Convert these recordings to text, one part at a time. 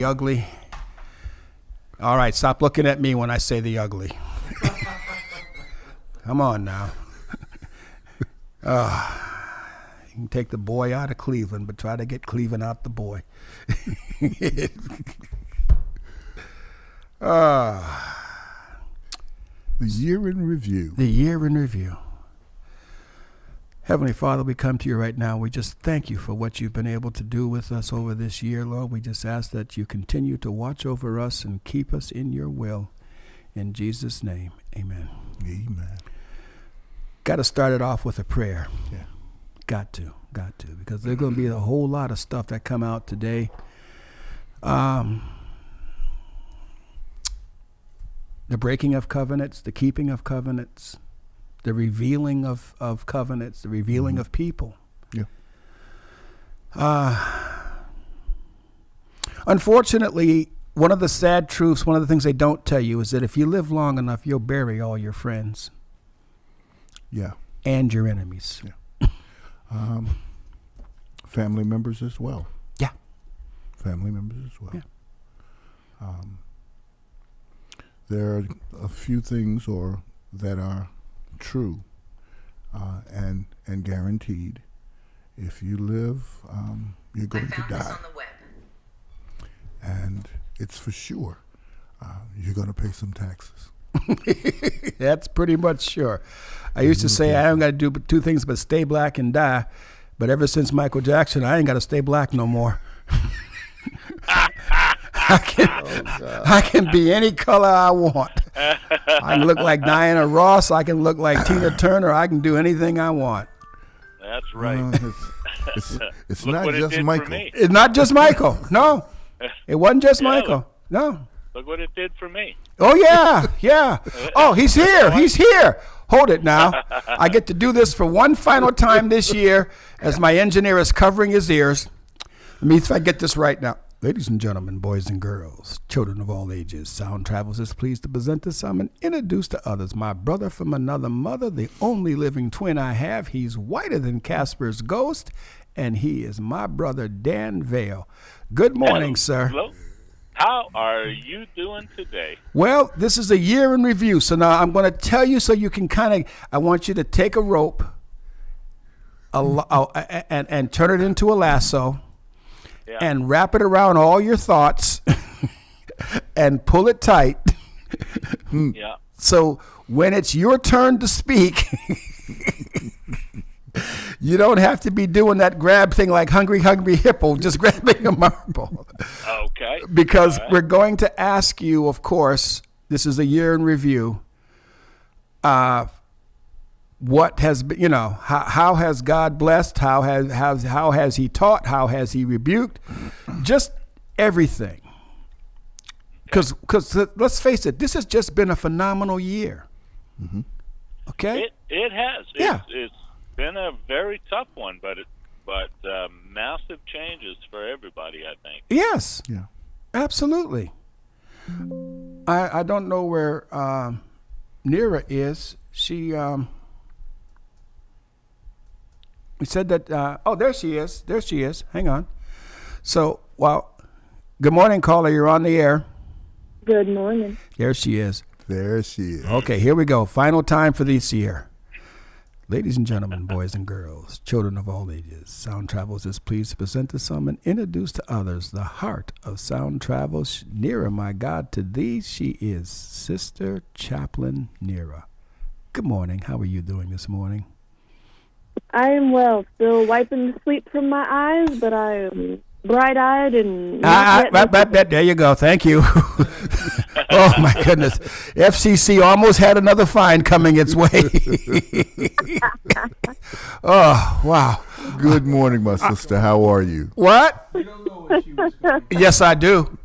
Ugly. All right, stop looking at me when I say the ugly. Come on now. You can take the boy out of Cleveland, but try to get Cleveland out the boy. The year in review. The year in review. Heavenly Father, we come to you right now. We just thank you for what you've been able to do with us over this year, Lord. We just ask that you continue to watch over us and keep us in your will. In Jesus' name, amen. Amen. Got to start it off with a prayer. Yeah. Got to, because there's going to be a whole lot of stuff that come out today. The breaking of covenants, the keeping of covenants, the revealing of covenants, the revealing of people. Yeah. Unfortunately, one of the sad truths, one of the things they don't tell you is that if you live long enough, you'll bury all your friends. Yeah. And your enemies. Yeah. Family members as well. Yeah. Family members as well. Yeah. There are a few things that are true and guaranteed. If you live, you're going to die. On the web. And it's for sure. You're going to pay some taxes. That's pretty much sure. I used to say I don't got to do two things but stay black and die. But ever since Michael Jackson, I ain't got to stay black no more. I can be any color I want. I can look like Diana Ross. I can look like Tina Turner. I can do anything I want. That's right. It's not just Michael. It's not just Michael. No, it wasn't just Michael. No. Look what it did for me. Oh, yeah, yeah. Oh, he's here. He's here. Hold it now. I get to do this for one final time this year as my engineer is covering his ears. Let me see if I get this right now. Ladies and gentlemen, boys and girls, children of all ages, Sound Travels is pleased to present to some and introduce to others my brother from another mother, the only living twin I have. He's whiter than Casper's ghost, and he is my brother, Dan Vale. Good morning, sir. Hello. How are you doing today? Well, this is a year in review, so now I'm going to tell you so you can kind of, I want you to take a rope and turn it into a lasso. Yeah. And wrap it around all your thoughts and pull it tight. Yeah. So when it's your turn to speak, you don't have to be doing that grab thing like Hungry Hippo, just grabbing a marble. Okay. Because we're going to ask you, of course, this is a year in review, what has been, how has God blessed? How has He taught? How has He rebuked? Just everything. Because let's face it, this has just been a phenomenal year. Mm-hmm. Okay. It has. Yeah. It's been a very tough one, but massive changes for everybody, I think. Yes. Yeah. Absolutely. I don't know where Nira is. She. We said that, there she is. There she is. Hang on. So, good morning, caller. You're on the air. Good morning. There she is. There she is. Okay, here we go. Final time for this year. Ladies and gentlemen, boys and girls, children of all ages, Sound Travels is pleased to present to some and introduce to others the heart of Sound Travels. Nearer, my God, to thee she is Sister Chaplain Nira. Good morning. How are you doing this morning? I am well. Still wiping the sleep from my eyes, but I am bright-eyed and... There you go. Thank you. Oh, my goodness. FCC almost had another fine coming its way. Oh, wow. Good morning, my sister. How are you? What? Yes, I do.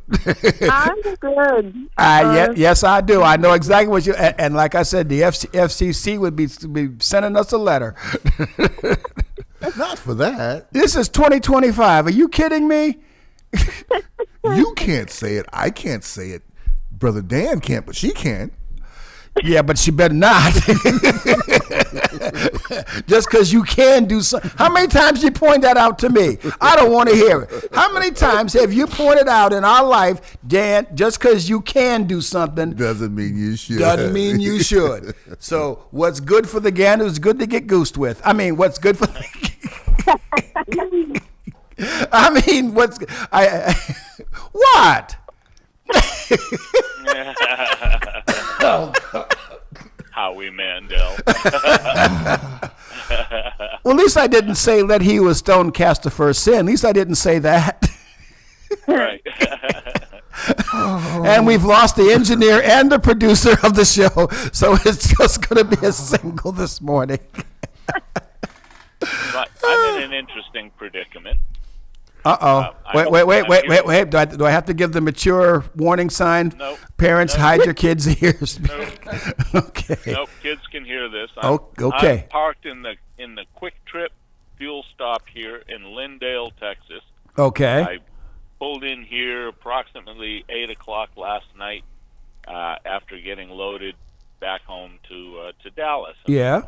I'm good. Yes, I do. I know exactly what you... And like I said, the FCC would be sending us a letter. Not for that. This is 2025. Are you kidding me? You can't say it. I can't say it. Brother Dan can't, but she can. Yeah, but she better not. Just because you can do something. How many times you point that out to me? I don't want to hear it. How many times have you pointed out in our life, Dan, just because you can do something Doesn't mean you should. doesn't mean you should. So what's good for the gander is good to get goosed with. I mean, what's good for I mean, what? Howie Mandel. Well, at least I didn't say let he who was stoned cast the first sin. At least I didn't say that. Right. And we've lost the engineer and the producer of the show, so it's just going to be a single this morning. But I'm in an interesting predicament. Uh-oh. Wait. Do I have to give the mature warning sign? Nope. Parents, Nope. hide your kids' ears. Nope. Okay. Nope, kids can hear this. Okay. I'm parked in the Quick Trip fuel stop here in Lindale, Texas. Okay. I pulled in here approximately 8 o'clock last night after getting loaded back home to Dallas. Yeah.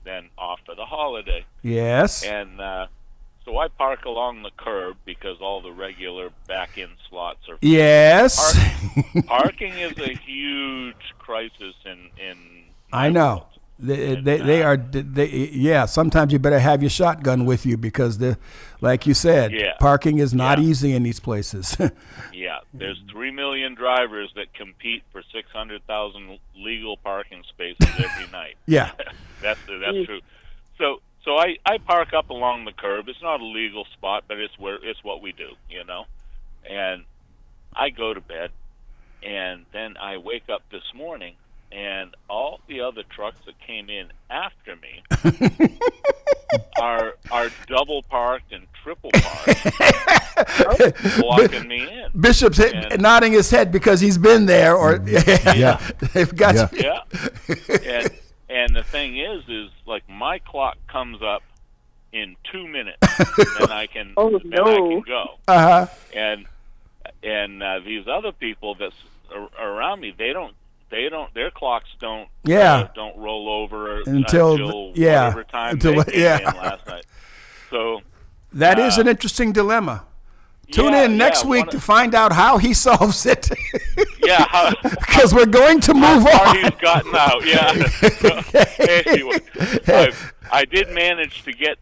Then off for the holiday. Yes. And so I park along the curb because all the regular back-in slots are full. Yes. Parking is a huge crisis in I know. They are. Yeah. Sometimes you better have your shotgun with you because like you said, Yeah. parking is not Yeah. easy in these places. Yeah, there's 3 million drivers that compete for 600,000 legal parking spaces every night. Yeah. That's true. So I park up along the curb. It's not a legal spot, but it's what we do, you know. And I go to bed, and then I wake up this morning, and all the other trucks that came in after me are double parked and triple parked, blocking me in. Bishop's nodding his head because he's been there, or they've got you. Yeah. And the thing is like my clock comes up in 2 minutes, and I can I can go. Uh-huh. And these other people that's around me, their clocks don't roll over until whatever time they came in last night. So that is an interesting dilemma. Tune in next week to find out how he solves it. Yeah, because we're going to move on. He's gotten out. Yeah. Anyway, I did manage to get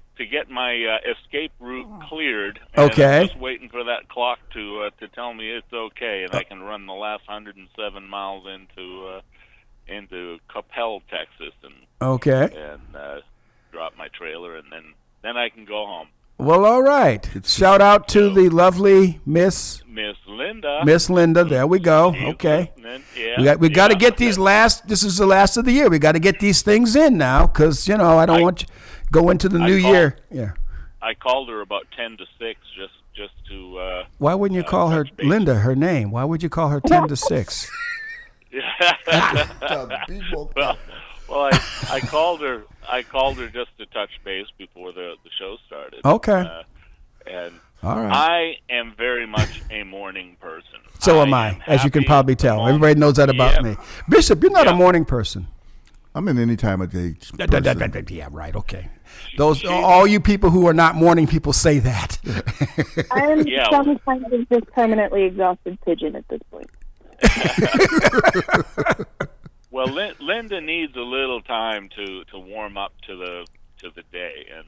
my escape route cleared. And Okay. I'm just waiting for that clock to tell me it's okay, and I can run the last 107 miles into Coppell, Texas, and drop my trailer, and then I can go home. Well, all right. Shout out to the lovely Miss Linda. Miss Linda. There we go. Okay. Yeah, we got to get these this is the last of the year. We got to get these things in now because, I don't want you go into the new year. Yeah. I called her about 10 to 6 just to... Why wouldn't you call her Linda, her name? Why would you call her 10 to 6? Well, I called her. I called her just to touch base before the show started. Okay. And all right. I am very much a morning person. So am I, as you can probably tell. Everybody knows that about me. Bishop, you're not a morning person. I'm in any time of day. Yeah, right. Okay. All you people who are not morning people say that. I'm sometimes just permanently exhausted pigeon at this point. Well, Linda needs a little time to warm up to the day, and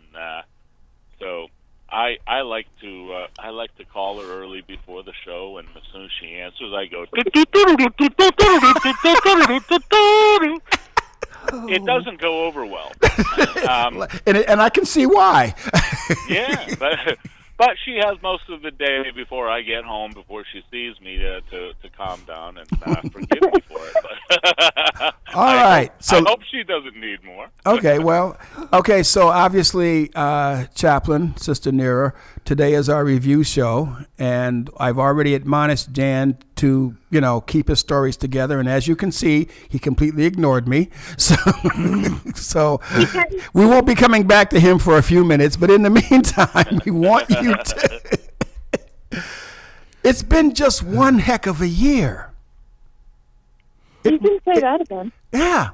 so I like to call her early before the show, and as soon as she answers, I go. It doesn't go over well, and I can see why. Yeah, but she has most of the day before I get home, before she sees me, to calm down and forgive me for it. All right. I hope she doesn't need more. Okay. So obviously, Chaplain, Sister Nera, today is our review show, and I've already admonished Jan to, keep his stories together. And as you can see, he completely ignored me. So we won't be coming back to him for a few minutes. But in the meantime, we want you to. It's been just one heck of a year. You can say that again. Yeah,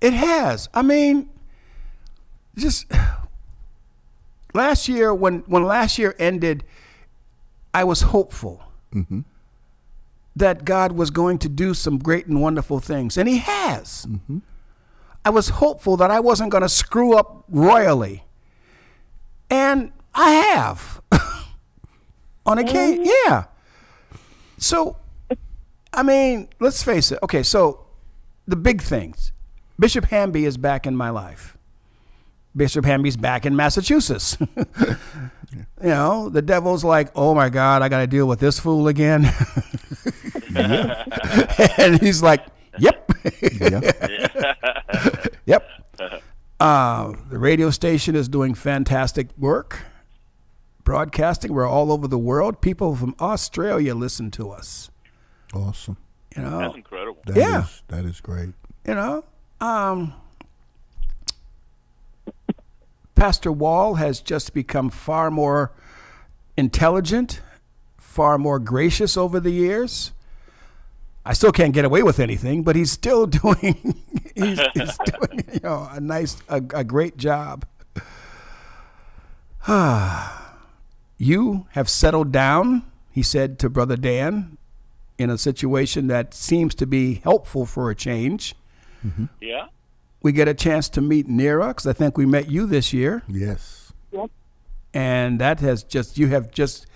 it has. I mean, just last year, when last year ended, I was hopeful that God was going to do some great and wonderful things, and He has. I was hopeful that I wasn't going to screw up royally, and I have. On occasion, yeah. So, I mean, let's face it. Okay, so the big things. Bishop Hamby is back in my life. Bishop Hamby's back in Massachusetts. You know, the devil's like, oh my God, I got to deal with this fool again. And he's like, yep. Yep. The radio station is doing fantastic work. Broadcasting. We're all over the world. People from Australia listen to us. Awesome. You know, That's incredible. That is great. You know, Pastor Wall has just become far more intelligent, far more gracious over the years. I still can't get away with anything, but he's still doing he's doing, you know, a great job. You have settled down, he said to Brother Dan, in a situation that seems to be helpful for a change. Yeah. We get a chance to meet Nera, because I think we met you this year. Yes. Yep. And that has just, you have just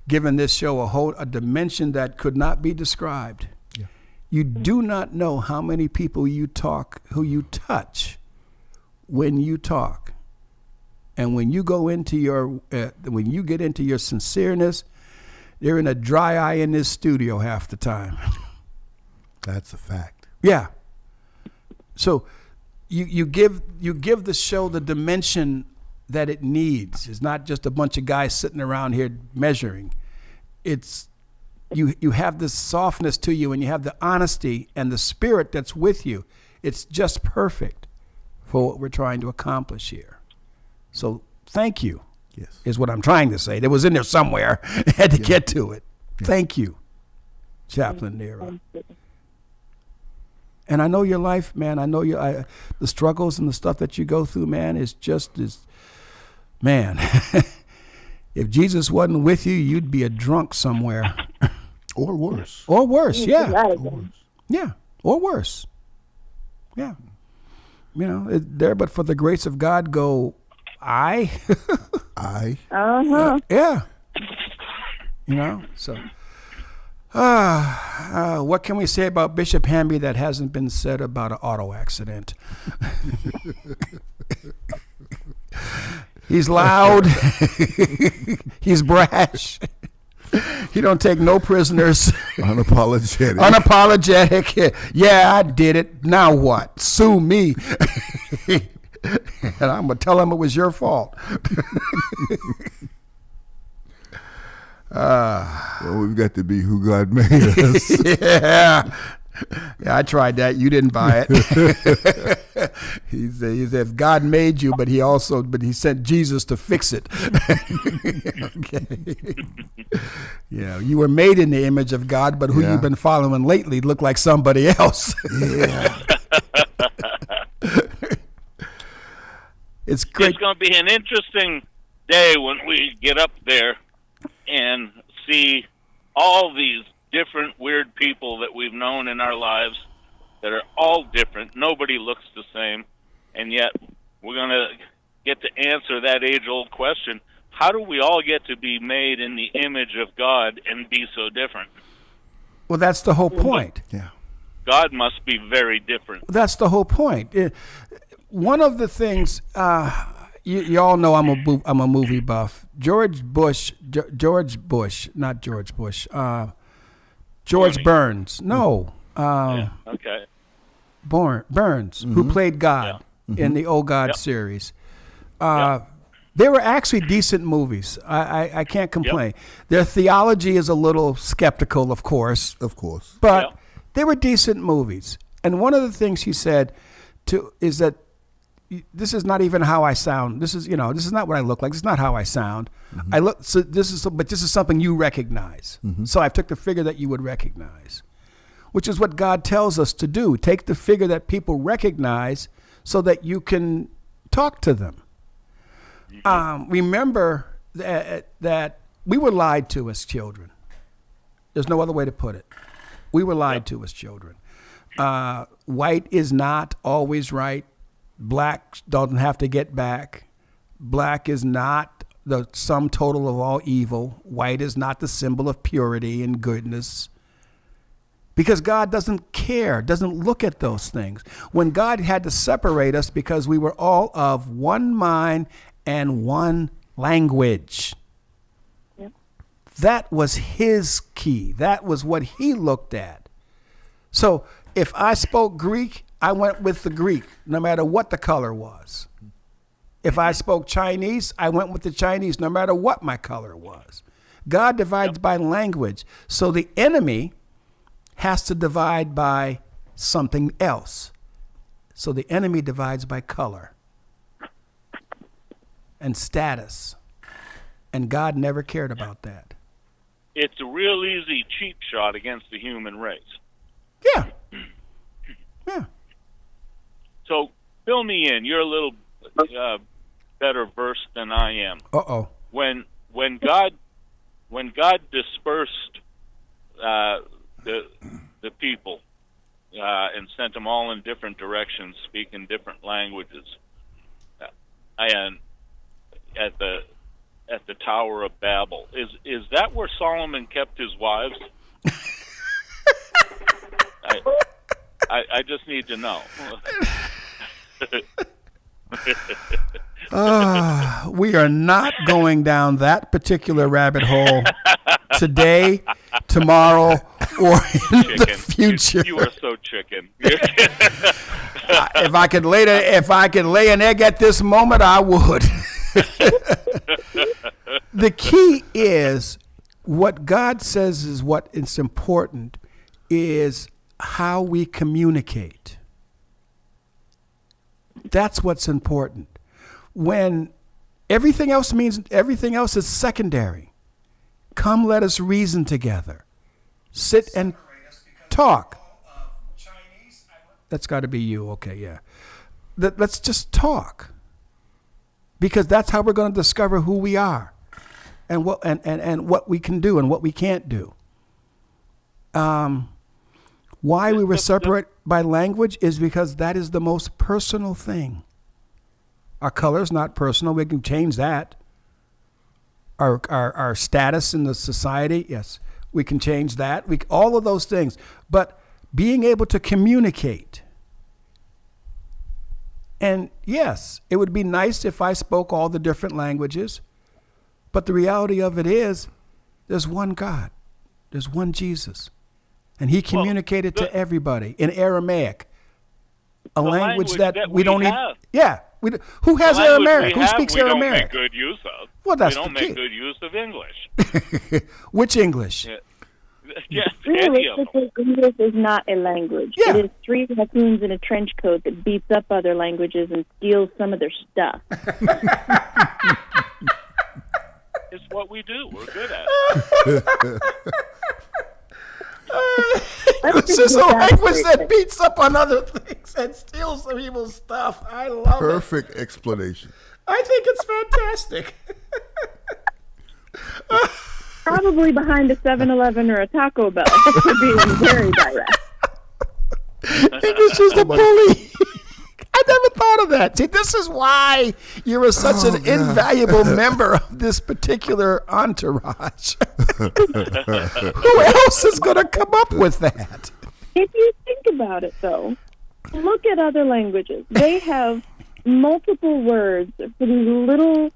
given this show a dimension that could not be described. Yeah. You do not know how many people who you touch when you talk. And when you go into when you get into your sincereness, they're in a dry eye in this studio half the time. That's a fact. Yeah. So you give the show the dimension that it needs. It's not just a bunch of guys sitting around here measuring. It's you have this softness to you, and you have the honesty and the spirit that's with you. It's just perfect for what we're trying to accomplish here. So thank you. Yes. Is what I'm trying to say. It was in there somewhere. I had to get to it. Yeah. Thank you, Chaplain Nera. And I know your life, man. I know the struggles and the stuff that you go through, man, is just man. If Jesus wasn't with you, you'd be a drunk somewhere. Or worse. Or worse, yeah. Or worse. Yeah, or worse. Yeah. You know, there but for the grace of God go I. Yeah. You know, so what can we say about Bishop Hamby that hasn't been said about an auto accident? He's loud. He's brash. He don't take no prisoners. Unapologetic. Yeah, I did it. Now what? Sue me. And I'm going to tell him it was your fault. Well, we've got to be who God made us. Yeah, I tried that. You didn't buy it. He said God made you, but he sent Jesus to fix it. Okay. Yeah, you were made in the image of God, but who you've been following lately looked like somebody else. Yeah. It's great. It's going to be an interesting day when we get up there and see all these different weird people that we've known in our lives that are all different. Nobody looks the same. And yet we're going to get to answer that age-old question. How do we all get to be made in the image of God and be so different? Well, that's the whole point. Yeah. God must be very different. That's the whole point. One of the things, you all know I'm a movie buff. George Burns. No. Okay. Burns, who played God in the Oh God series. They were actually decent movies. I can't complain. Their theology is a little skeptical, of course. But they were decent movies. And one of the things he said is that this is not even how I sound. This is not what I look like. This is not how I sound. But this is something you recognize. So I took the figure that you would recognize. which is what God tells us to do. Take the figure that people recognize so that you can talk to them. Remember that we were lied to as children. There's no other way to put it. We were lied to as children. White is not always right. Black doesn't have to get back. Black is not the sum total of all evil. White is not the symbol of purity and goodness. Because God doesn't care, doesn't look at those things. When God had to separate us because we were all of one mind and one language. Yep. That was his key. That was what he looked at. So if I spoke Greek, I went with the Greek, no matter what the color was. If I spoke Chinese, I went with the Chinese, no matter what my color was. God divides by language. So the enemy has to divide by something else. So the enemy divides by color and status. And God never cared about that. It's a real easy cheap shot against the human race. Yeah. Yeah. So fill me in. You're a little better versed than I am. Uh-oh. When God dispersed the people and sent them all in different directions, speaking different languages, and at the Tower of Babel, is that where Solomon kept his wives? I just need to know. We are not going down that particular rabbit hole today, tomorrow, or in the future. You are so chicken. If I could lay an egg at this moment, I would. The key is what God says is what is important is how we communicate. That's what's important. When everything else is secondary. Come, let us reason together. Sit and talk. That's got to be you. Okay, yeah. Let's just talk. Because that's how we're going to discover who we are and what we can do and what we can't do. Why we were separated by language is because that is the most personal thing. Our color is not personal. We can change that. Our status in the society, yes, we can change that. All of those things. But being able to communicate. And yes, it would be nice if I spoke all the different languages. But the reality of it is, there's one God. There's one Jesus. And he communicated to everybody in Aramaic, a language that we don't even. Yeah. Who has Aramaic? Who speaks Aramaic? We don't make good use of. Well, that's we don't the key. make good use of English. Which English? Yes, any of them. Realistically, English is not a language. Yeah. It is three raccoons in a trench coat that beats up other languages and steals some of their stuff. It's what we do. We're good at it. This is a language that beats up on other things and steals some people's stuff. I love Perfect explanation. I think it's fantastic. Probably behind a 7-Eleven or a Taco Bell, for being very direct. English is the bully. I never thought of that. See, this is why you're such an invaluable member of this particular entourage. Who else is going to come up with that? If you think about it, though, look at other languages. They have multiple words for these little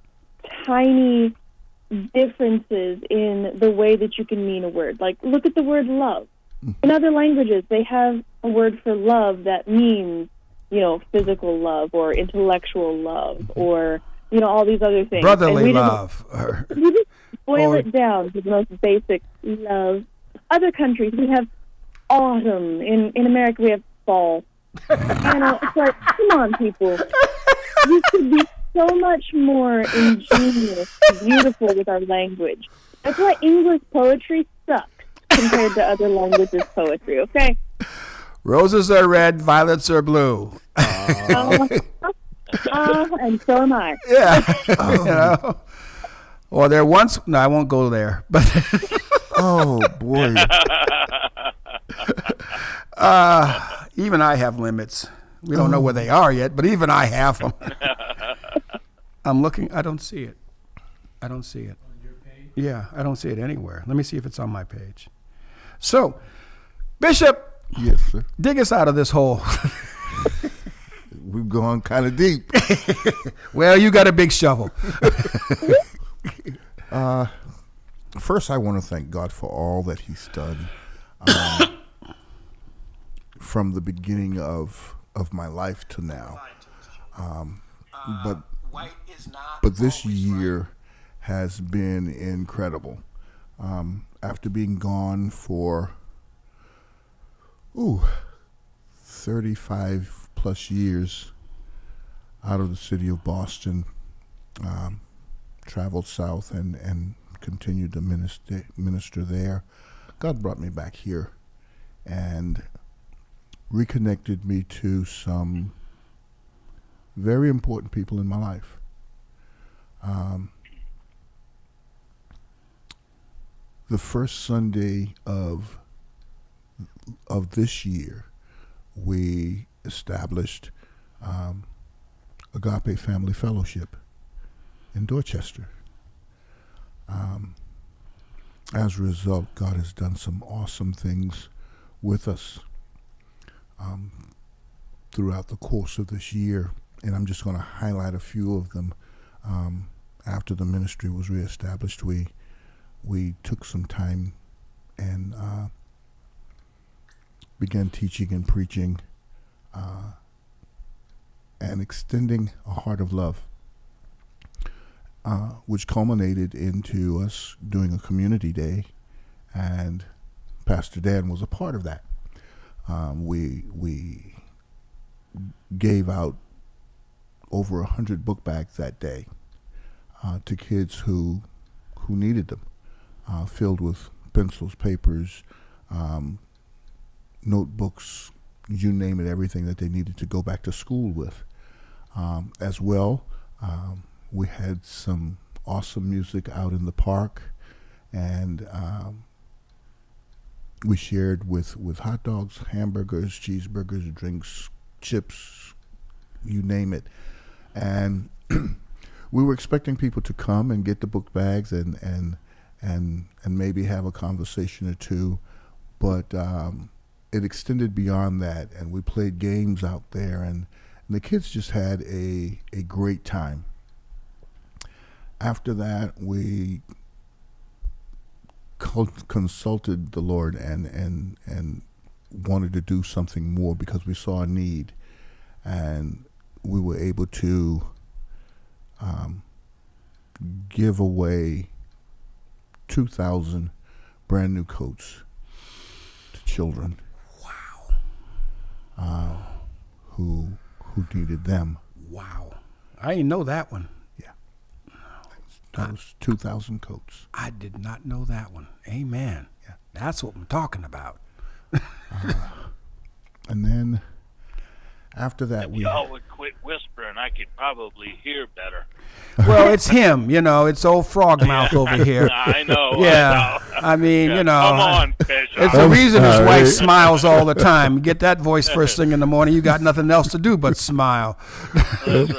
tiny differences in the way that you can mean a word. Like, look at the word love. In other languages, they have a word for love that means, physical love or intellectual love or, all these other things. Brotherly love. We just boil it down to the most basic love. Other countries, we have autumn. In America, we have fall. It's like, come on, people. We could be so much more ingenious and beautiful with our language. That's why English poetry sucks. compared to other languages' poetry, okay? Roses are red, violets are blue. And so am I. Yeah. You know? Or there once, no, I won't go there. But Oh boy. even I have limits. We don't know where they are yet, but even I have them. I'm looking. I don't see it. I don't see it. On your page? Yeah, I don't see it anywhere. Let me see if it's on my page. So, Bishop, Yes, sir. dig us out of this hole. We've gone kind of deep. Well, you got a big shovel. First, I want to thank God for all that He's done from the beginning of my life to now. But this year has been incredible. After being gone for 35 plus years out of the city of Boston, traveled south and continued to minister there. God brought me back here and reconnected me to some very important people in my life. The first Sunday of this year, we established Agape Family Fellowship in Dorchester. As a result, God has done some awesome things with us throughout the course of this year, and I'm just going to highlight a few of them. After the ministry was reestablished, we took some time and began teaching and preaching and extending a heart of love, which culminated into us doing a community day, and Pastor Dan was a part of that. We gave out over 100 book bags that day to kids who needed them, filled with pencils, papers, notebooks, you name it, everything that they needed to go back to school with. As well, we had some awesome music out in the park, and we shared with hot dogs, hamburgers, cheeseburgers, drinks, chips, you name it. And we were expecting people to come and get the book bags and maybe have a conversation or two, but it extended beyond that, and we played games out there, and the kids just had a great time. After that, we consulted the Lord and wanted to do something more because we saw a need, and we were able to give away 2,000 brand new coats to children. Wow. Who needed them. Wow. I didn't know that one. Yeah. That was 2,000 coats. I did not know that one. Amen. Yeah. That's what I'm talking about. And then after that, If we y'all would quit whispering, I could probably hear better. Well, it's him, it's old frog mouth over here. I know. Yeah. I know. I mean, Come on, Bishop. it's the reason his wife smiles all the time. You get that voice first thing in the morning, you got nothing else to do but smile. That's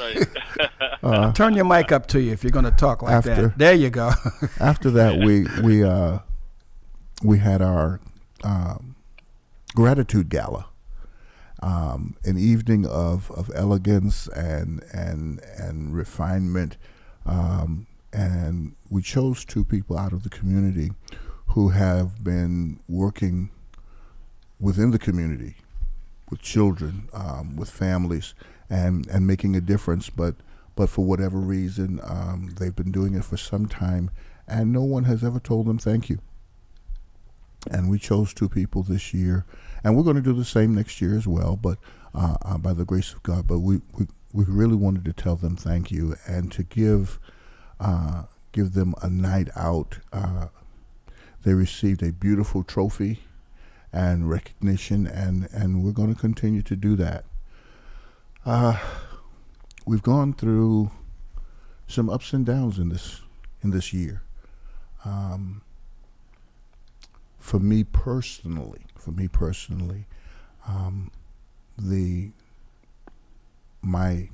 right. Turn your mic up to you if you're going to talk like that. There you go. after that, we had our gratitude gala, an evening of elegance and refinement, and we chose two people out of the community who have been working within the community with children, with families, and making a difference, but for whatever reason, they've been doing it for some time, and no one has ever told them thank you. And we chose two people this year, and we're going to do the same next year as well, but by the grace of God. But we really wanted to tell them thank you and to give them a night out. They received a beautiful trophy and recognition, and we're going to continue to do that. We've gone through some ups and downs in this year. For me personally, my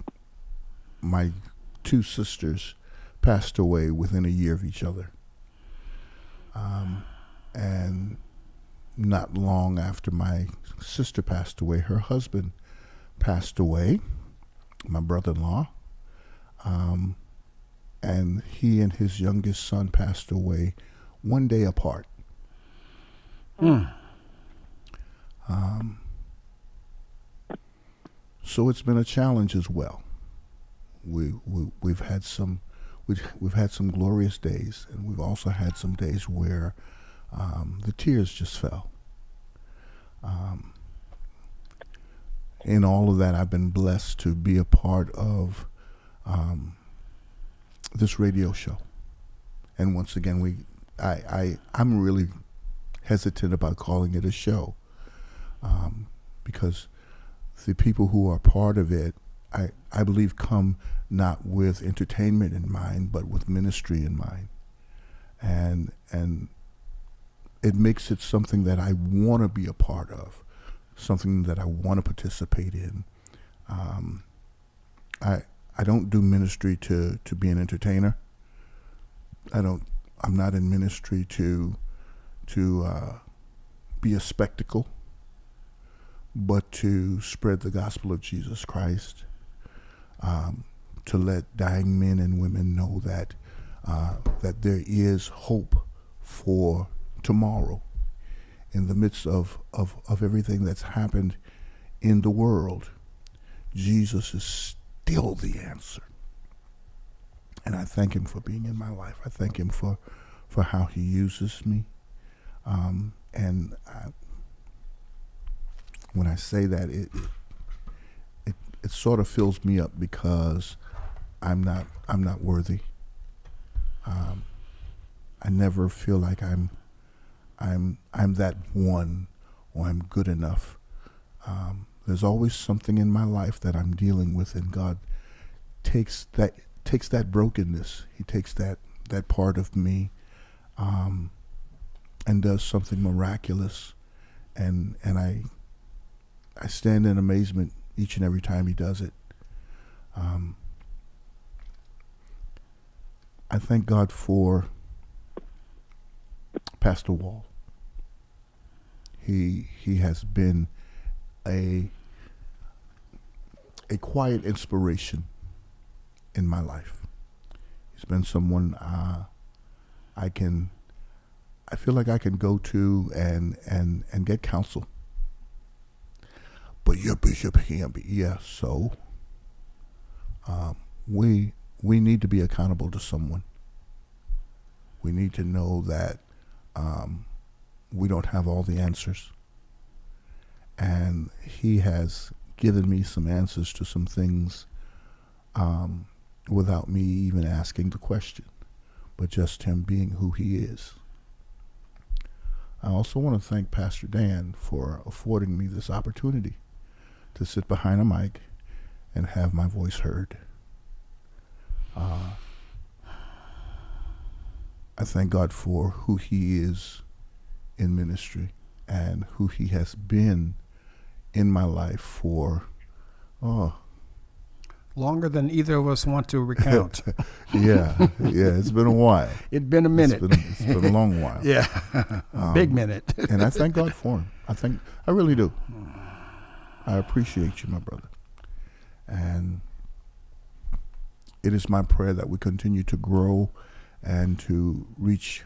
two sisters passed away within a year of each other, and not long after my sister passed away, her husband passed away, my brother-in-law, and he and his youngest son passed away one day apart. So it's been a challenge as well. We've had some glorious days, and we've also had some days where the tears just fell. In all of that, I've been blessed to be a part of this radio show. And once again, I'm really hesitant about calling it a show, because the people who are part of it, I believe, come not with entertainment in mind, but with ministry in mind. And it makes it something that I want to be a part of, something that I want to participate in. I don't do ministry to be an entertainer. I'm not in ministry to be a spectacle, but to spread the gospel of Jesus Christ, to let dying men and women know that there is hope for tomorrow. In the midst of everything that's happened in the world, Jesus is still the answer. And I thank him for being in my life. I thank him for how he uses me. When I say that, it sort of fills me up, because I'm not worthy. I never feel like I'm that one, or I'm good enough. There's always something in my life that I'm dealing with, and God takes that brokenness. He takes that part of me, and does something miraculous, and I stand in amazement each and every time he does it. I thank God for Pastor Wall. He has been a quiet inspiration in my life. He's been someone I feel like I can go to and get counsel. But your bishop can't be. Yeah, so we need to be accountable to someone. We need to know that we don't have all the answers. And he has given me some answers to some things without me even asking the question, but just him being who he is. I also want to thank Pastor Dan for affording me this opportunity to sit behind a mic and have my voice heard. I thank God for who he is in ministry and who he has been in my life for longer than either of us want to recount. yeah, it's been a while. It's been a minute. It's been a long while. Yeah, big minute. And I thank God for him. I really do. I appreciate you, my brother. And it is my prayer that we continue to grow and to reach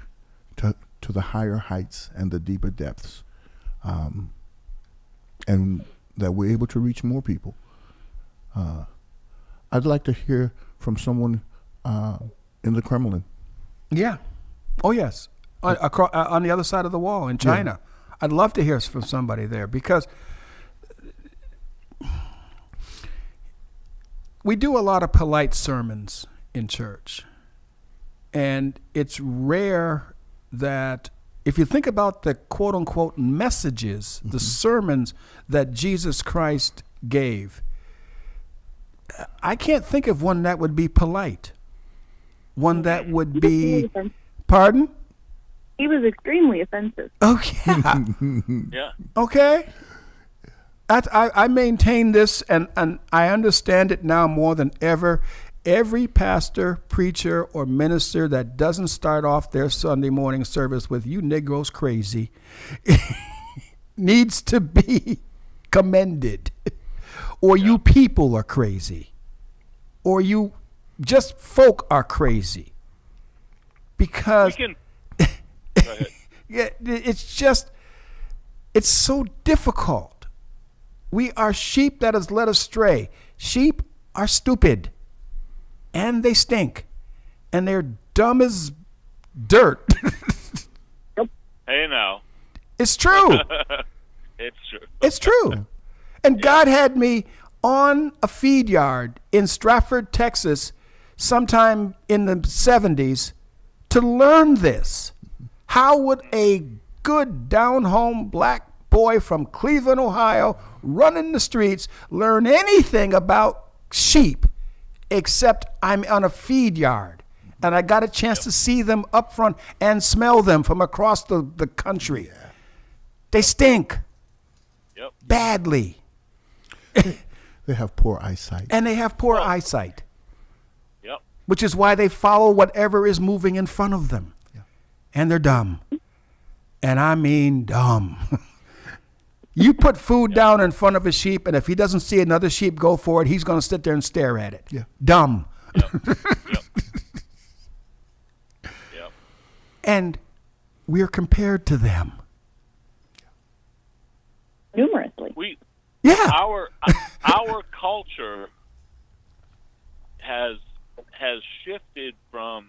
to the higher heights and the deeper depths, and that we're able to reach more people. I'd like to hear from someone in the Kremlin. Yeah. Oh, yes. On the other side of the wall in China. Yeah. I'd love to hear from somebody there, because we do a lot of polite sermons in church, and it's rare that if you think about the quote unquote messages, the sermons that Jesus Christ gave, I can't think of one that would be polite. One that would be, pardon? He was extremely offensive. Oh, yeah. Yeah. Okay. I maintain this, and I understand it now more than ever. Every pastor, preacher, or minister that doesn't start off their Sunday morning service with "you Negroes crazy" needs to be commended. Or you people are crazy. Or you just folk are crazy. Because We can. Go ahead. yeah, it's so difficult. We are sheep that is led astray. Sheep are stupid. And they stink. And they're dumb as dirt. Hey, now. It's true. It's true. It's true. And God had me on a feed yard in Stratford, Texas, sometime in the 70s to learn this. How would a good down-home black boy from Cleveland, Ohio, running the streets, learn anything about sheep except I'm on a feed yard? And I got a chance to see them up front and smell them from across the country. They stink Yep. badly. They have poor eyesight. And they have poor eyesight, Yep. which is why they follow whatever is moving in front of them. Yeah. And they're dumb. And I mean dumb. You put food down in front of a sheep, and if he doesn't see another sheep go for it, he's going to sit there and stare at it. Yeah. Dumb. Yep. Yep. Yep. And we're compared to them. Numerously. Yeah. Our culture has shifted from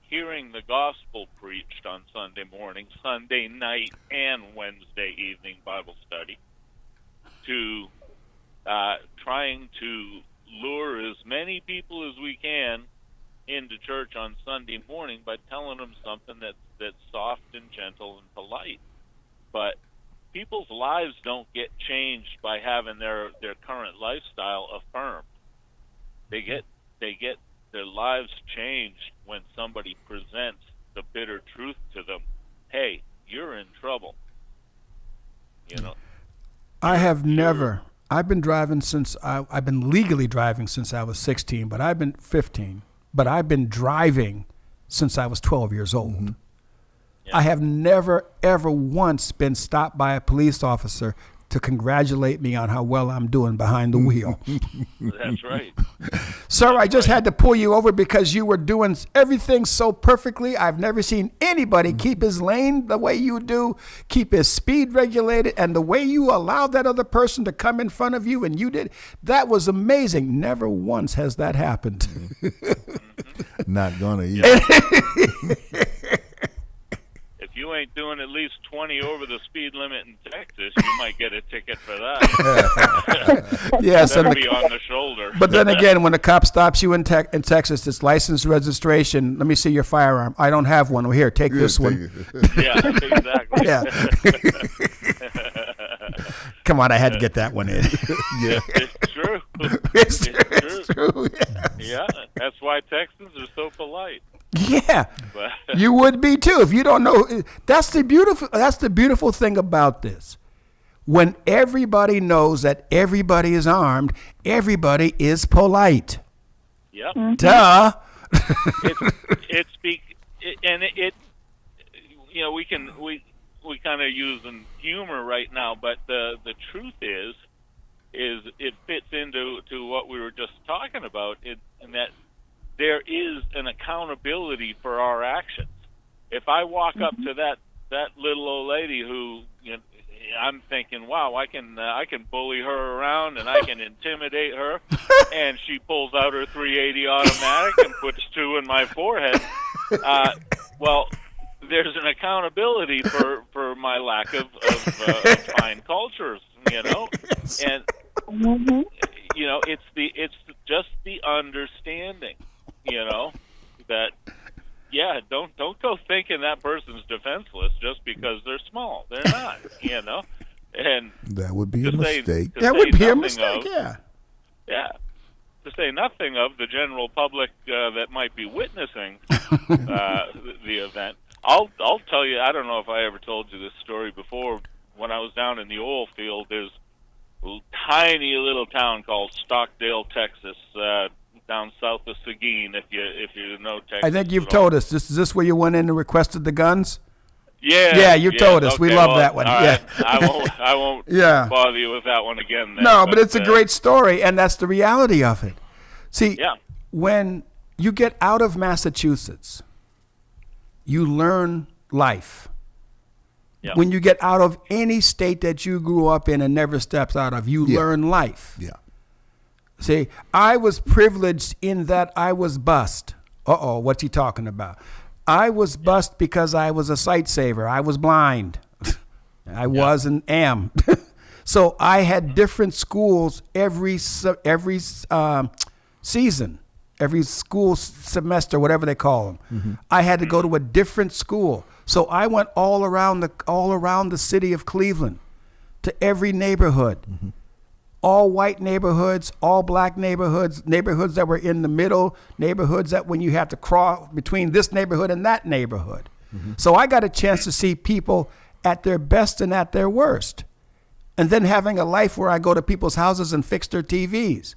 hearing the gospel preached on Sunday morning, Sunday night, and Wednesday evening Bible study to trying to lure as many people as we can into church on Sunday morning by telling them something that's soft and gentle and polite. But people's lives don't get changed by having their current lifestyle affirmed. They get their lives changed when somebody presents the bitter truth to them. Hey, you're in trouble. You know. I have never. I've been driving since I've been legally driving since I was 16, but I've been 15. But I've been driving since I was 12 years old. Mm-hmm. Yeah. I have never, ever once been stopped by a police officer to congratulate me on how well I'm doing behind the wheel. That's right. Sir, I just had to pull you over because you were doing everything so perfectly. I've never seen anybody keep his lane the way you do, keep his speed regulated, and the way you allowed that other person to come in front of you and you did. That was amazing. Never once has that happened. Not gonna either. If you ain't doing at least 20 over the speed limit in Texas, you might get a ticket for that. Yes, That'll and be on the shoulder. but then again, when the cop stops you in Texas, it's license registration. Let me see your firearm. I don't have one. Well, here, take this one. Yeah, exactly. Yeah. Come on, I had to get that one in. Yeah. It's true. It's true. Yes. Yeah, that's why Texans are so polite. Yeah, But you would be too if you don't know. That's the beautiful thing about this. When everybody knows that everybody is armed, everybody is polite. yep, Duh. it you know, we kind of using humor right now, but the truth is it fits into what we were just talking about, in that there is an accountability for our actions. If I walk up to that little old lady who, you know, I'm thinking, wow, I can bully her around and I can intimidate her, and she pulls out her 380 automatic and puts 2 in my forehead. Well, there's an accountability for my lack of fine cultures, you know, and you know, it's just the understanding, you know, that don't go thinking that person's defenseless just And That would be a to say- mistake. to That say would be a nothing mistake, of- yeah. Yeah. To say nothing of the general public that might be witnessing the event. I'll tell you, I don't know if I ever told you this story before. When I was down in the oil field, there's a tiny little town called Stockdale, Texas, down south of Seguin, if you know Texas. I think you've at all. told us. Is this where you went in and requested the guns? Yeah, Yeah, you told us. We love that one. all Yeah. right. I won't Yeah. bother you with that one again. Then, No, but it's a great story, and that's the reality of it. See, Yeah. when you get out of Massachusetts, you learn life. Yeah. When you get out of any state that you grew up in and never steps out of, you Yeah. learn life. Yeah. See, I was privileged in that I was bused. Uh-oh, what's he talking about? I was bused because I was a sight saver. I was blind. I was and am. So I had different schools every season, every school semester, whatever they call them. I had to go to a different school. So I went all around the city of Cleveland, to every neighborhood. All white neighborhoods, all black neighborhoods, neighborhoods that were in the middle, neighborhoods that when you have to cross between this neighborhood and that neighborhood. So I got a chance to see people at their best and at their worst. And then having a life where I go to people's houses and fix their TVs.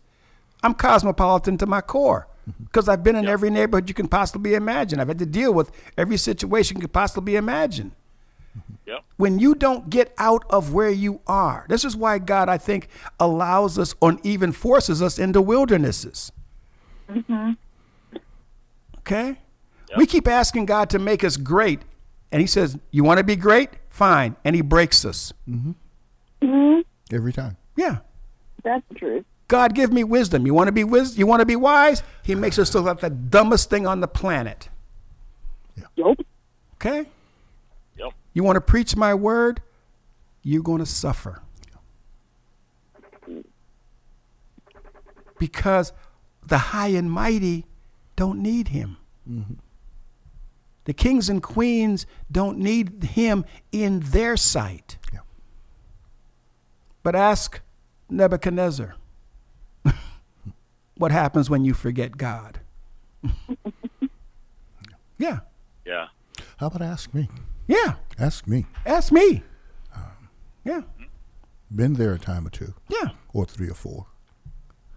I'm cosmopolitan to my core because I've been in every neighborhood you can possibly imagine. I've had to deal with every situation you could possibly imagine. Yep. When you don't get out of where you are, this is why God, I think, allows us or even forces us into wildernesses. Okay? Yep. We keep asking God to make us great. And he says, you want to be great? Fine. And he breaks us. Every time. Yeah. That's the truth. God, give me wisdom. You want to be You want to be wise? He makes us look like the dumbest thing on the planet. Nope. Okay? Yep. You want to preach my word? You're going to suffer. Because the high and mighty don't need him. The kings and queens don't need him in their sight. Yeah. But ask Nebuchadnezzar what happens when you forget God. Yeah. Yeah. How about ask me? Yeah. Ask me. Ask me. Yeah. Been there a time or two, Yeah. or 3 or 4.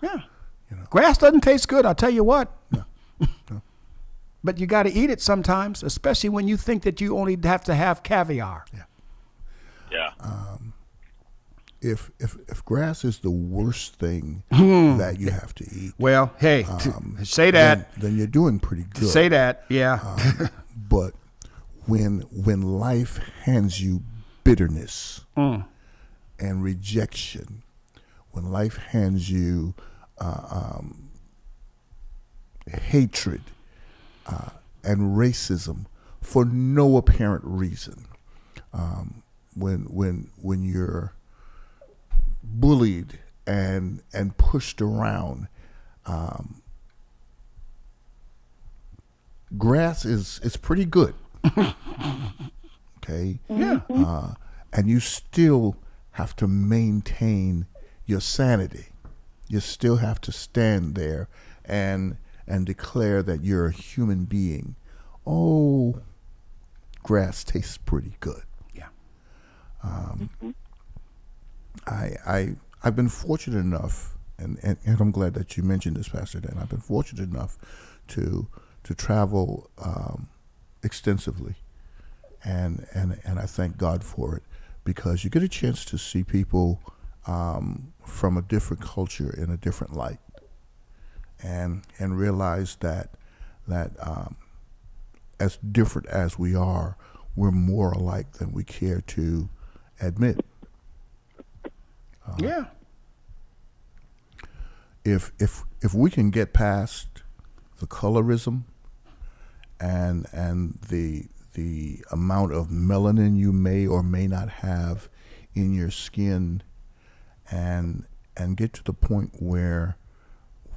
Yeah. You know. Grass doesn't taste good, I'll tell you what. No. No. But you got to eat it sometimes, especially when you think that you only have to have caviar. Yeah. If grass is the worst thing that you have to eat, Well, hey, say that. then you're doing pretty good. Say that. Yeah. But when life hands you bitterness and rejection, when life hands you hatred and racism for no apparent reason, when you're bullied and pushed around, grass is pretty good. Okay. Yeah. And you still have to maintain your sanity. You still have to stand there and declare that you're a human being. Oh, grass tastes pretty good. Yeah. I've been fortunate enough, and I'm glad that you mentioned this, Pastor Dan. I've been fortunate enough to travel extensively, and I thank God for it, because you get a chance to see people from a different culture in a different light, and realize that as different as we are, we're more alike than we care to admit. Yeah. If we can get past the colorism and the amount of melanin you may or may not have in your skin, and get to the point where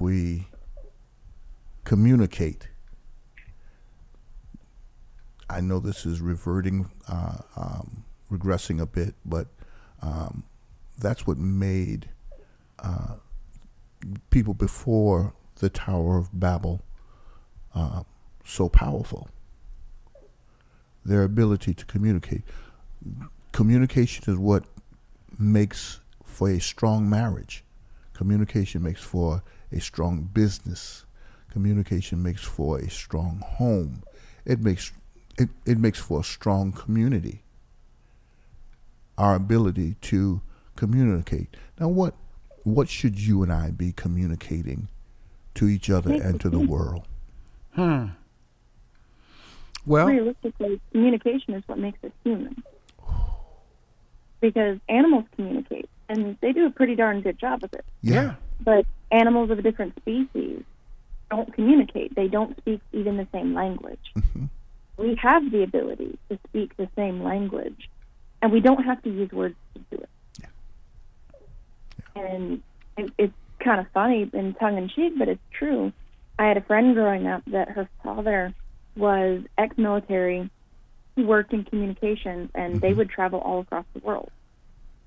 we communicate. I know this is regressing a bit, but That's what made people before the Tower of Babel so powerful. Their ability to communicate. Communication is what makes for a strong marriage. Communication makes for a strong business. Communication makes for a strong home. It makes for a strong community. Our ability to communicate. Now, what should you and I be communicating to each other and to the world? Well, Realistically, communication is what makes us human. Because animals communicate, and they do a pretty darn good job of it. yeah. But animals of a different species don't communicate. They don't speak even the same language. We have the ability to speak the same language, and we don't have to use words to do it. And it's kind of funny and tongue-in-cheek, but it's true. I had a friend growing up that her father was ex-military. He worked in communications, and they would travel all across the world.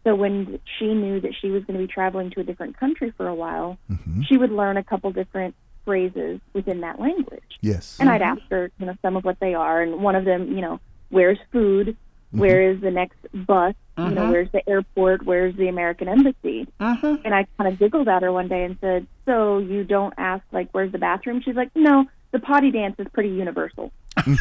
So when she knew that she was going to be traveling to a different country for a while, she would learn a couple different phrases within that language. Yes. And I'd ask her, some of what they are, and one of them, where's food? Where is the next bus? Where's the airport? Where's the American embassy? And I kind of giggled at her one day and said, so you don't ask, like, where's the bathroom? She's like, no, the potty dance is pretty universal. And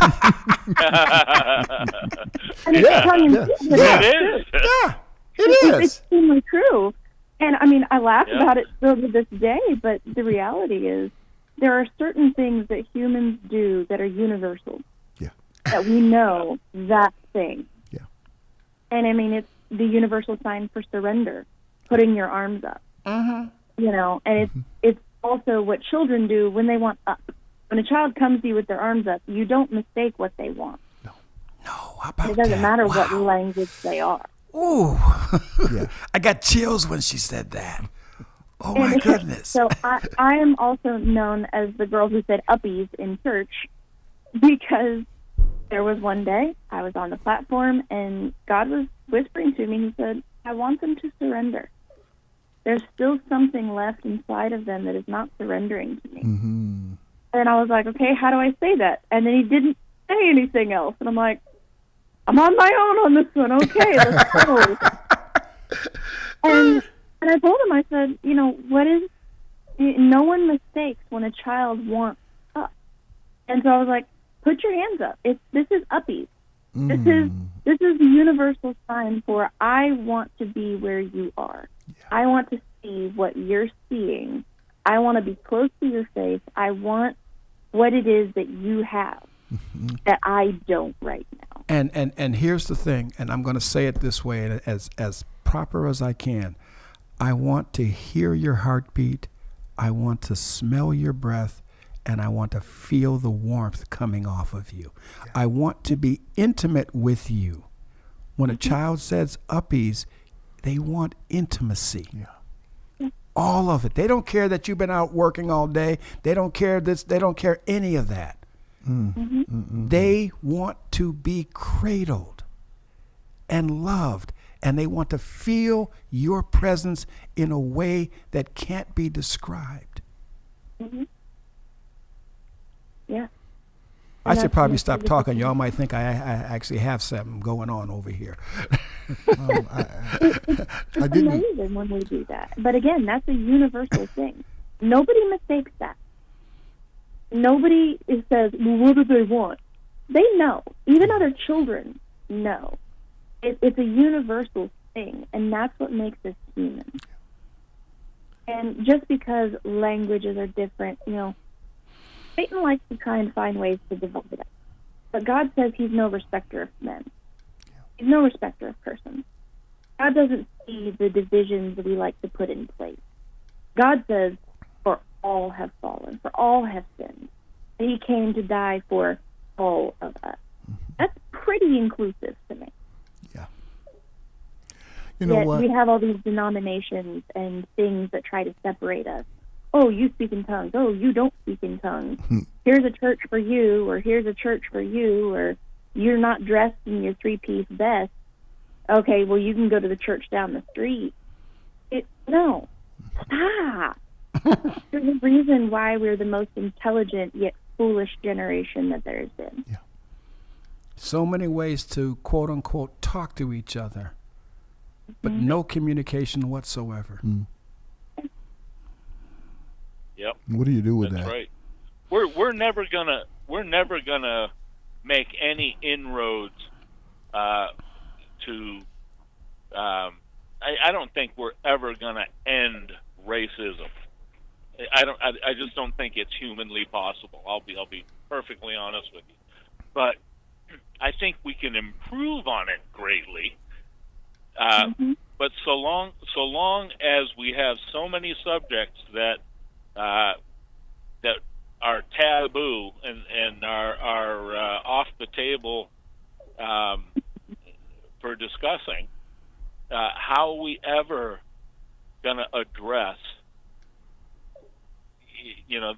it's tongue-in-cheek, but It it's is. true. Yeah, it It's is. extremely true. And, I laugh Yeah. about it still to this day, but the reality is there are certain things that humans do that are universal. Yeah. That we know that thing. Yeah. And, it's the universal sign for surrender, putting your arms up. And it's also what children do when they want up. When a child comes to you with their arms up, you don't mistake what they want. No, how about It doesn't that? matter Wow. what language they are. Ooh, Yeah. I got chills when she said that. Oh my And goodness. So I am also known as the girl who said uppies in church, because there was one day I was on the platform and God was whispering to me. He said, I want them to surrender. There's still something left inside of them that is not surrendering to me. And I was like, okay, how do I say that? And then he didn't say anything else. And I'm like, I'm on my own on this one. Okay, let's go. And I told him, I said, no one mistakes when a child wants up. And so I was like, put your hands up. This is uppies. This is the universal sign for I want to be where you are. Yeah. I want to see what you're seeing. I want to be close to your face. I want what it is that you have that I don't right now. And here's the thing, and I'm going to say it this way as proper as I can. I want to hear your heartbeat. I want to smell your breath, and I want to feel the warmth coming off of you. Yeah. I want to be intimate with you. When a child says uppies, they want intimacy. Yeah. All of it. They don't care that you've been out working all day. They don't care this. They don't care any of that. They want to be cradled and loved, and they want to feel your presence in a way that can't be described. Yeah. I should probably stop talking. Y'all might think I actually have something going on over here. It's amazing when we do that. But again, that's a universal thing. Nobody mistakes that. Nobody says, well, what do they want? They know. Even other children know. It's a universal thing, and that's what makes us human. And just because languages are different, Satan likes to try and find ways to divide us. But God says he's no respecter of men. He's no respecter of persons. God doesn't see the divisions that we like to put in place. God says, for all have fallen, for all have sinned. And he came to die for all of us. That's pretty inclusive to me. Yeah. You know Yet what? we have all these denominations and things that try to separate us. Oh, you speak in tongues. Oh, you don't speak in tongues. Here's a church for you, or here's a church for you, or you're not dressed in your three-piece vest. okay, well, you can go to the church down the street. No. Stop. There's a reason why we're the most intelligent yet foolish generation that there's been. Yeah. So many ways to, quote unquote, talk to each other, but no communication whatsoever. Yep. What do you do with That's that? right. We're never gonna make any inroads to. I don't think we're ever gonna end racism. I just don't think it's humanly possible. I'll be perfectly honest with you. But I think we can improve on it greatly. But so long as we have so many subjects that are taboo and are off the table for discussing, how are we ever going to address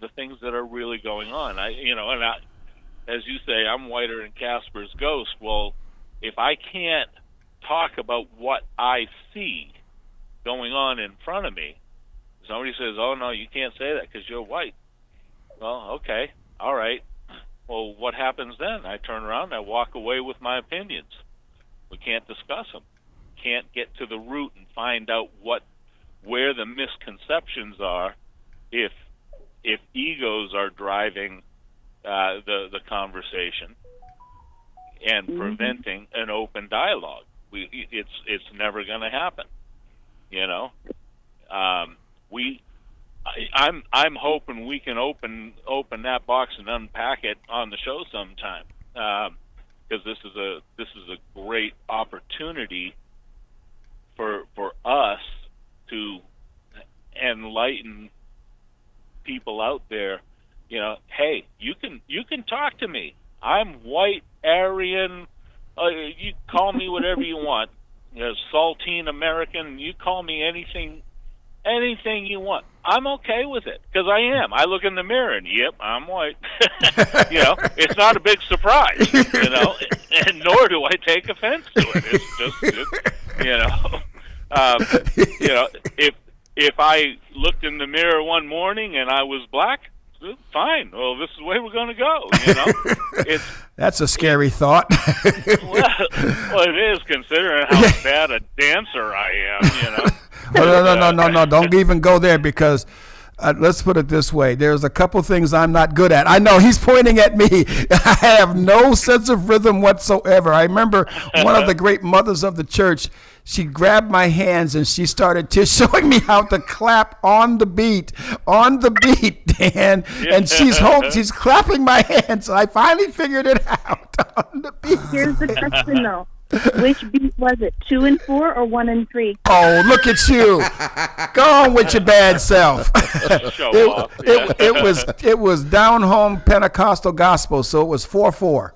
the things that are really going on? As you say, I'm whiter than Casper's ghost. Well, if I can't talk about what I see going on in front of me, somebody says, "Oh no, you can't say that because you're white." Well, okay, all right. Well, what happens then? I turn around, I walk away with my opinions. We can't discuss them. Can't get to the root and find out where the misconceptions are if egos are driving the conversation and preventing an open dialogue. It's never going to happen. I'm hoping we can open that box and unpack it on the show sometime, because this is a great opportunity for us to enlighten people out there. Hey, you can talk to me. I'm white, Aryan. You call me whatever you want. Saltine American. You call me anything you want. I'm okay with it because I am. I look in the mirror and yep, I'm white. It's not a big surprise. And nor do I take offense to it. It's just if I looked in the mirror one morning and I was black, fine. Well, this is the way we're going to go. That's a scary thought. well, it is considering how bad a dancer I am. No. Don't even go there because let's put it this way. There's a couple things I'm not good at. I know he's pointing at me. I have no sense of rhythm whatsoever. I remember one of the great mothers of the church. She grabbed my hands and she started showing me how to clap on the beat, Dan. And she's clapping my hands. So I finally figured it out on the beat. Here's the question, though. Which beat was it? 2 and 4 or 1 and 3? Oh, look at you! Go on with your bad self. It was down home Pentecostal gospel, so it was 4/4,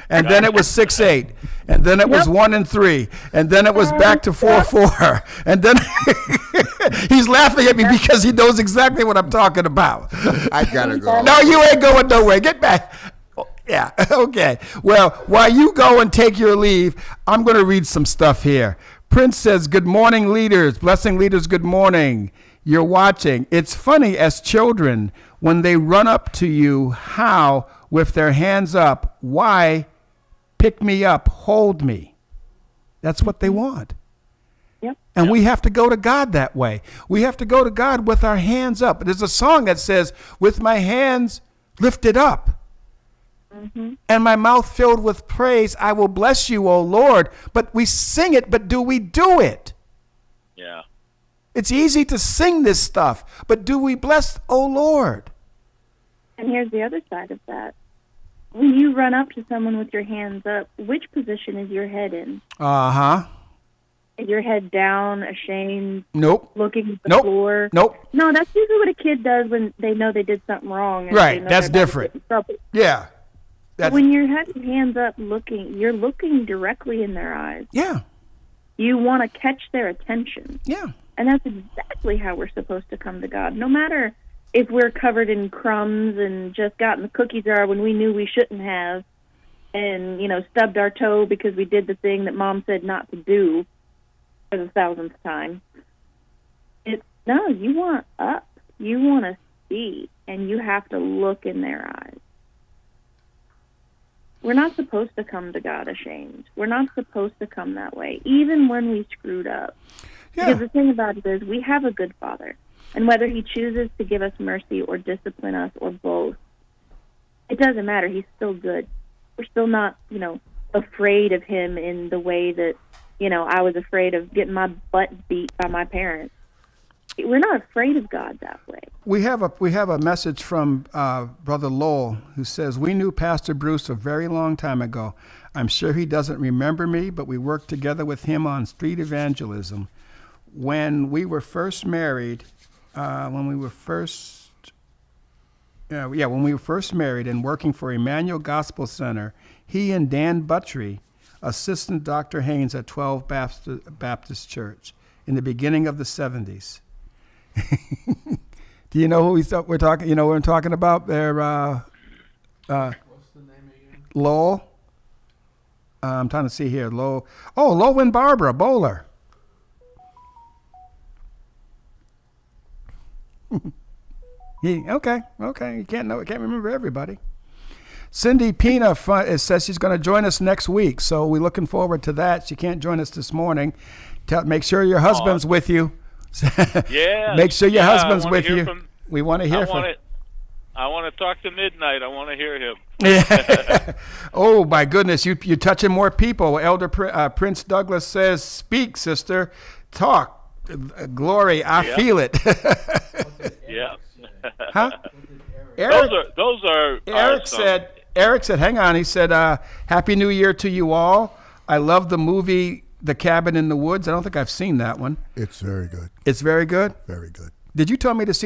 and then it was 6/8, and then it was 1 and 3, and then it was back to 4/4, and then he's laughing at me because he knows exactly what I'm talking about. I gotta go. No, you ain't going nowhere. Get back. Yeah, okay. Well, while you go and take your leave, I'm going to read some stuff here. Prince says, good morning, leaders. Blessing leaders, good morning. You're watching. It's funny as children, when they run up to you, how, with their hands up, why, pick me up, hold me. That's what they want. Yep. And we have to go to God that way. We have to go to God with our hands up. There's a song that says, with my hands lifted up. And my mouth filled with praise, I will bless you, O Lord. But we sing it, but do we do it? Yeah. It's easy to sing this stuff, but do we bless, O Lord? And here's the other side of that. When you run up to someone with your hands up, which position is your head in? Uh-huh. Is your head down, ashamed? Nope. Looking at the floor? Nope. No, that's usually what a kid does when they know they did something wrong. And right, they know that's they're different. in trouble. Yeah. When you have your hands up you're looking directly in their eyes. Yeah. You want to catch their attention. Yeah. And that's exactly how we're supposed to come to God. No matter if we're covered in crumbs and just got in the cookie jar when we knew we shouldn't have, and, stubbed our toe because we did the thing that Mom said not to do for the 1,000th time. No, you want up. You want to see, and you have to look in their eyes. We're not supposed to come to God ashamed. We're not supposed to come that way, even when we screwed up. Yeah. Because the thing about it is, we have a good Father. And whether he chooses to give us mercy or discipline us or both, it doesn't matter. He's still good. We're still not, afraid of him in the way that, I was afraid of getting my butt beat by my parents. We're not afraid of God that way. We have a message from Brother Lowell who says, we knew Pastor Bruce a very long time ago. I'm sure he doesn't remember me, but we worked together with him on street evangelism. When we were first married, when we were first married and working for Emmanuel Gospel Center, he and Dan Buttry, assistant Dr. Haynes at 12 Baptist Church in the beginning of the 70s. Do you know who we're talking? You know what I'm talking about? There, what's the name again? Lowell. I'm trying to see here. Lowell. Oh, Lowell and Barbara Bowler. Okay. You can't remember everybody. Cindy Pina says she's going to join us next week, so we're looking forward to that. She can't join us this morning. Make sure your husband's with you. Yeah. Make sure your husband's with you. We want to hear from him. I want to talk to Midnight. I want to hear him. Oh, my goodness. You're touching more people. Elder Prince Douglas says, speak, sister. Talk. Glory, I feel it. Yeah. Huh? Eric, those are Eric said, hang on. He said, Happy New Year to you all. I love the movie The Cabin in the Woods. I don't think I've seen that one. It's very good. It's very good? Very good. Did you tell me to see